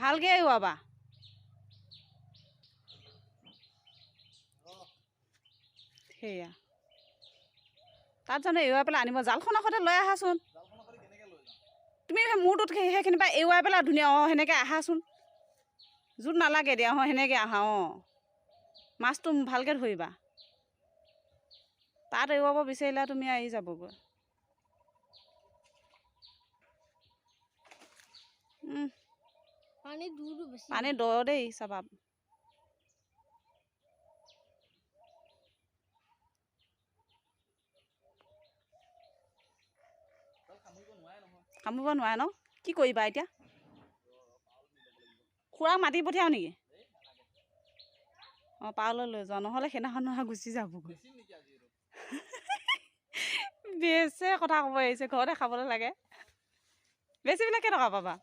ভালকৈ এৰুৱাবা। সেয়া তাত জানো এৰুৱাই পেলাই আনিব। জালখনৰ সৈতে লৈ আহাচোন। তুমি মূৰটোত সেইখিনি পৰা এৰুৱাই পেলাই ধুনীয়া সেনেকৈ আহাচোন। জোত নালাগে দিয়া সেনেকৈ আহা। মাছটো ভালকৈ ধৰিবা। তাত এৰুৱাব বিচাৰিলে তুমি আহি যাবগৈ। পানী দ দেই চাবা। কামুৰিব নোৱাৰে ন? কি কৰিবা এতিয়া? খুৰাক মাতি পঠিয়াও নেকি? পাৰলৈ লৈ যোৱা, নহ'লে সেইদিনাখন নহয় গুচি যাবগৈ। বেচে কথা ক'ব আহিছে, ঘৰতে খাবলৈ লাগে। বেছি পেলাই কেইটকা পাবা?